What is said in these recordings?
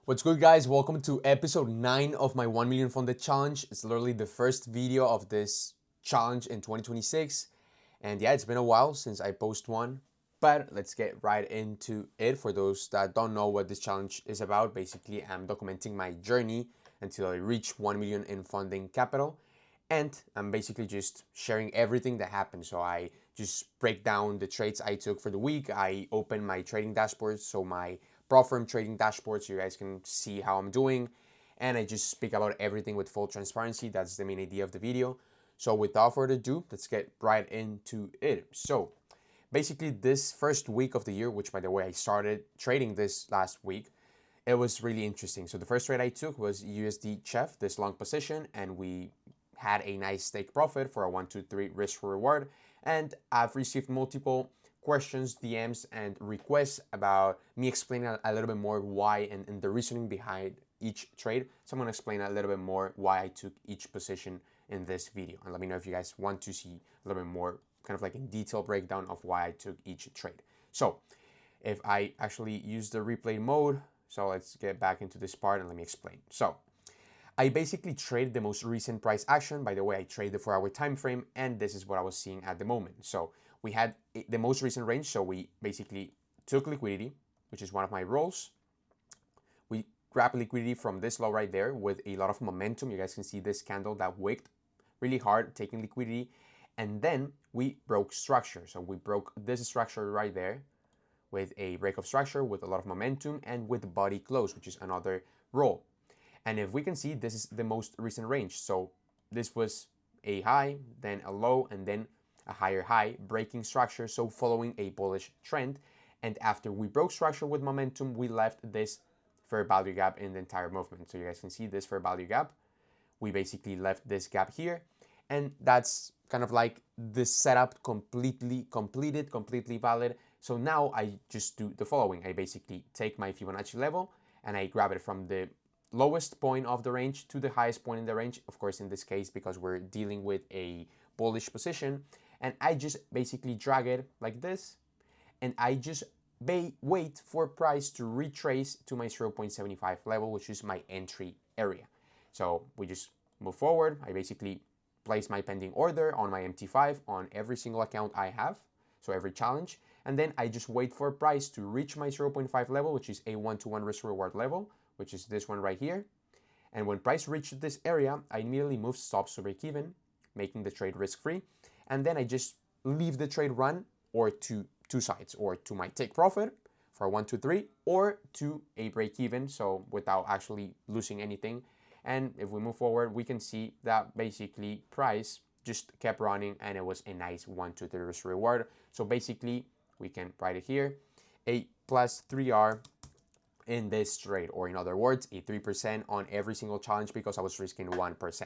What's good, guys? Welcome to episode 9 of my 1 million funded challenge. It's literally the first video of this challenge in 2026. And yeah, it's been a while since I post one, but let's get right into it. For those that don't know what this challenge is about, basically I'm documenting my journey until I reach 1 million in funding capital. And I'm basically just sharing everything that happened. So I just break down the trades I took for the week. I open my trading dashboard, so my ProFirm trading dashboard, so you guys can see how I'm doing. And I just speak about everything with full transparency. That's the main idea of the video. So without further ado, let's get right into it. So basically this first week of the year, which by the way, I started trading this last week, it was really interesting. So the first trade I took was USD Chef, this long position, and we had a nice take profit for a 1-2-3 risk reward. And I've received multiple questions, DMs, and requests about me explaining a little bit more why and the reasoning behind each trade. So I'm going to explain a little bit more why I took each position in this video. And let me know if you guys want to see a little bit more kind of like in detail breakdown of why I took each trade. So if I actually use the replay mode, so let's get back into this part and let me explain. So I basically traded the most recent price action. By the way, I traded the 4-hour time frame, and this is what I was seeing at the moment. So we had the most recent range, so we basically took liquidity, which is one of my roles. We grabbed liquidity from this low right there with a lot of momentum. You guys can see this candle that wicked really hard, taking liquidity, and then we broke structure. So we broke this structure right there with a break of structure with a lot of momentum and with body close, which is another role. And if we can see, this is the most recent range. So this was a high, then a low, and then a higher high, breaking structure, so following a bullish trend. And after we broke structure with momentum, we left this fair value gap in the entire movement. So you guys can see this fair value gap. We basically left this gap here. And that's kind of like the setup completely completed, completely valid. So now I just do the following. I basically take my Fibonacci level and I grab it from the lowest point of the range to the highest point in the range, of course in this case because we're dealing with a bullish position, and I just basically drag it like this, and I just wait for price to retrace to my 0.75 level, which is my entry area. So we just move forward. I basically place my pending order on my MT5 on every single account I have, so every challenge, and then I just wait for price to reach my 0.5 level, which is a 1-to-1 risk reward level, which is this one right here. And when price reached this area, I immediately move stops to break even, making the trade risk-free. And then I just leave the trade run, or to two sides, or to my take profit for 1-2-3, or to a break even, so without actually losing anything. And if we move forward, we can see that basically price just kept running and it was a nice 1-2-3 risk reward. So basically, we can write it here, a plus 3R in this trade, or in other words, a 3% on every single challenge because I was risking 1%.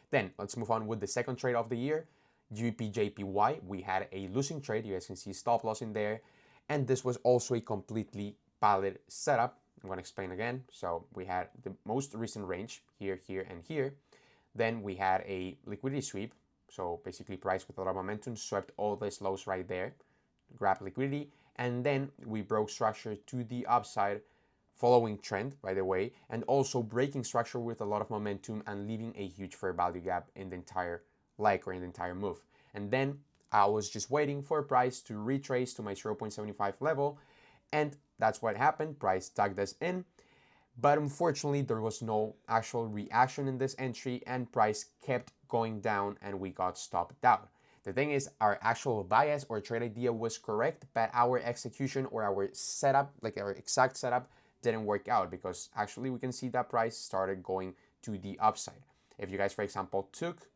Then let's move on with the second trade of the year, GBPJPY. We had a losing trade. You guys can see stop loss in there. And this was also a completely valid setup. I'm going to explain again. So we had the most recent range here, here, and here. Then we had a liquidity sweep. So basically price with a lot of momentum swept all these lows right there, grab liquidity. And then we broke structure to the upside, following trend, by the way, and also breaking structure with a lot of momentum and leaving a huge fair value gap in the entire leg, or in the entire move. And then I was just waiting for price to retrace to my 0.75 level, and that's what happened. Price tugged us in, but unfortunately there was no actual reaction in this entry, and price kept going down and we got stopped out. The thing is, our actual bias or trade idea was correct, but our execution or our setup, like our exact setup, didn't work out, because actually we can see that price started going to the upside. If you guys, for example, took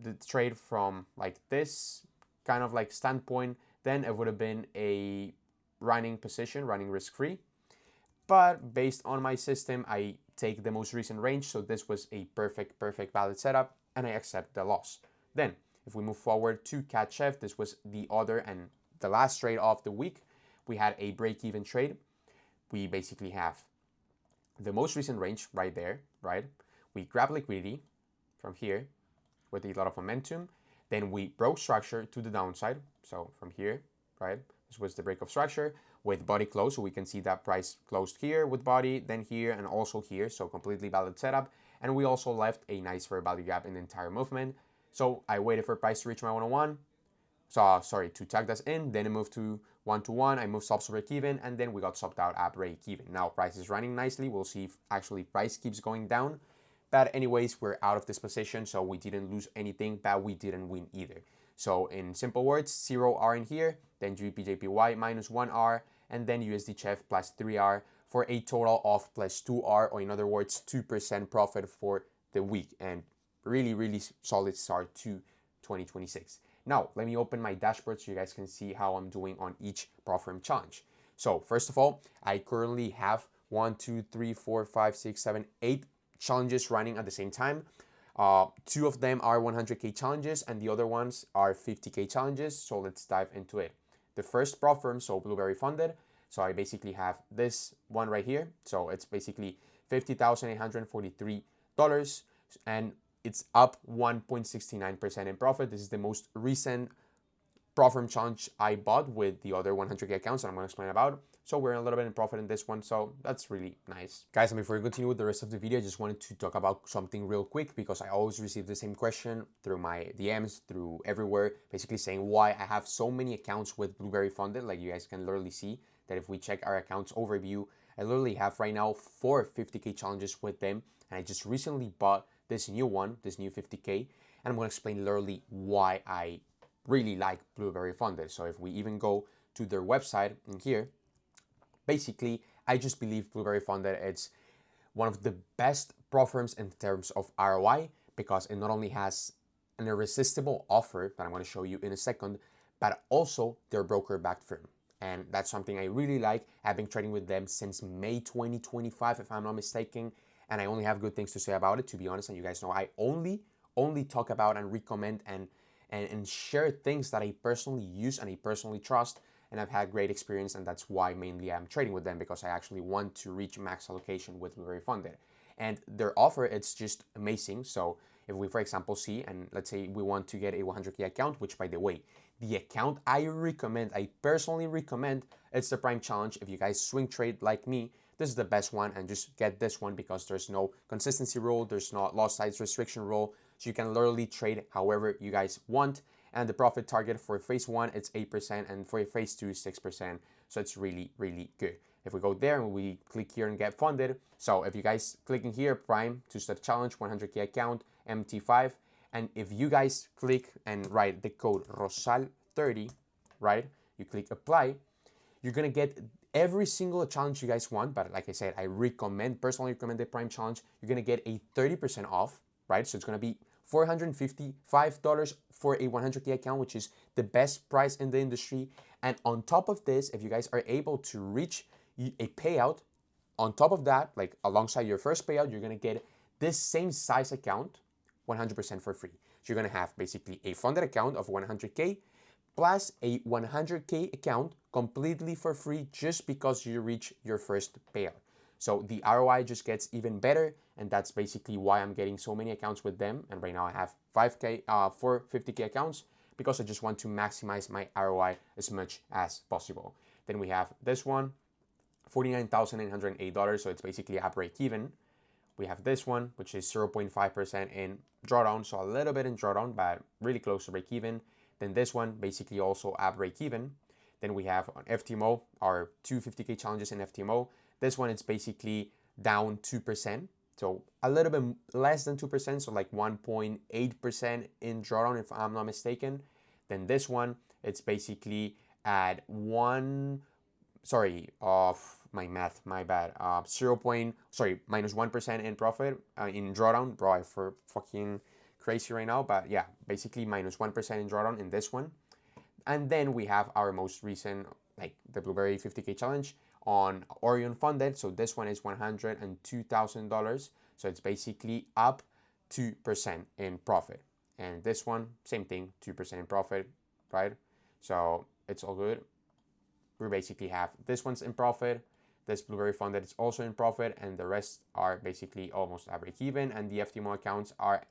the trade from like this kind of like standpoint, then it would have been a running position, running risk-free. But based on my system, I take the most recent range, so this was a perfect valid setup, and I accept the loss. Then if we move forward to CAD Chef, this was the other and the last trade of the week. We had a break-even trade. We basically have the most recent range right there, right? We grab liquidity from here with a lot of momentum. Then we broke structure to the downside. So from here, right? This was the break of structure. with body close, so we can see that price closed here with body, then here, and also here, so completely valid setup. And we also left a nice fair value gap in the entire movement. So I waited for price to reach my 101, so sorry, to tag this in, then it moved to 1-to-1, I moved stops to break even, and then we got stopped out at break even. Now price is running nicely, we'll see if actually price keeps going down. But anyways, we're out of this position, so we didn't lose anything, but we didn't win either. So in simple words, 0R in here, then GBPJPY minus 1R, and then USD CHF plus 3R for a total of plus 2R, or in other words, 2% profit for the week. And really, really solid start to 2026. Now, let me open my dashboard so you guys can see how I'm doing on each prop firm challenge. So first of all, I currently have 1, 2, 3, 4, 5, 6, 7, 8 challenges running at the same time. 2 of them are 100K challenges and the other ones are 50K challenges. So let's dive into it. The first prop firm, so Blueberry Funded. So I basically have this one right here. So it's basically $50,843 and it's up 1.69% in profit. This is the most recent prop firm challenge I bought with the other 100K accounts that I'm going to explain about. So we're a little bit in profit in this one, so that's really nice. Guys, and before we continue with the rest of the video, I just wanted to talk about something real quick because I always receive the same question through my DMs, through everywhere, basically saying why I have so many accounts with Blueberry Funded. Like you guys can literally see that if we check our accounts overview, I literally have right now 4 50K challenges with them, and I just recently bought this new one, this new 50K, and I'm going to explain literally why I really like Blueberry Funded. So if we even go to their website in here, basically, I just believe Blueberry Funded it's one of the best prop firms in terms of ROI because it not only has an irresistible offer that I'm going to show you in a second, but also their broker-backed firm. And that's something I really like. I've been trading with them since May 2025, if I'm not mistaken, and I only have good things to say about it, to be honest. And you guys know I only talk about and recommend and share things that I personally use and I personally trust, and I've had great experience, and that's why mainly I'm trading with them, because I actually want to reach max allocation with Blueberry Funded. And their offer, it's just amazing. So if we, for example, see, and let's say we want to get a 100K account, which by the way, the account I personally recommend, it's the Prime Challenge. If you guys swing trade like me, this is the best one, and just get this one because there's no consistency rule, there's no loss size restriction rule, so you can literally trade however you guys want. And the profit target for phase 1, it's 8%, and for phase 2, 6%. So it's really, really good. If we go there and we click here and get funded, so if you guys clicking here, Prime to start challenge, 100K account, MT5, and if you guys click and write the code ROSAL30, right, you click apply, you're gonna get every single challenge you guys want. But like I said, I personally recommend the Prime Challenge. You're gonna get a 30% off, right? So it's gonna be $455 for a 100K account, which is the best price in the industry. And on top of this, if you guys are able to reach a payout, on top of that, like alongside your first payout, you're gonna get this same size account 100% for free. So you're gonna have basically a funded account of 100K plus a 100K account completely for free just because you reach your first payout. So the ROI just gets even better, and that's basically why I'm getting so many accounts with them. And right now I have 4 50K accounts because I just want to maximize my ROI as much as possible. Then we have this one, $49,808, so it's basically at break even. We have this one, which is 0.5% in drawdown, so a little bit in drawdown, but really close to break even. Then this one, basically also at break even. Then we have on FTMO, our 2 50K challenges in FTMO. This one, it's basically down 2%, so a little bit less than 2%, so like 1.8% in drawdown, if I'm not mistaken. Then this one, it's basically at minus 1% in profit in drawdown. Bro, I for fucking crazy right now, but yeah, basically minus 1% in drawdown in this one. And then we have our most recent, like the Blueberry 50K challenge on Orion Funded. So this one is $102,000. So it's basically up 2% in profit. And this one, same thing, 2% in profit, right? So it's all good. We basically have this one's in profit, this Blueberry Funded is also in profit, and the rest are basically almost at break even. And the FTMO accounts are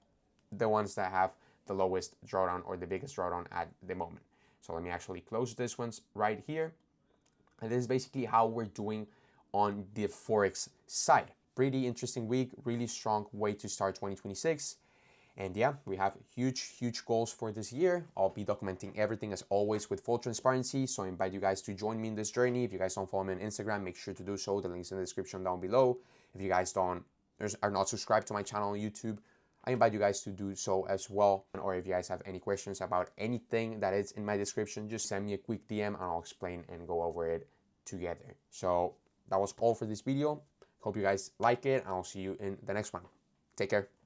the ones that have the lowest drawdown or the biggest drawdown at the moment. So let me actually close this ones right here. And this is basically how we're doing on the Forex side. Pretty interesting week, really strong way to start 2026. And yeah, we have huge goals for this year. I'll be documenting everything as always with full transparency. So I invite you guys to join me in this journey. If you guys don't follow me on Instagram, make sure to do so. The link's in the description down below. If you guys are not subscribed to my channel on YouTube, I invite you guys to do so as well. Or if you guys have any questions about anything that is in my description, just send me a quick DM and I'll explain and go over it together. So that was all for this video. Hope you guys like it, and I'll see you in the next one. Take care.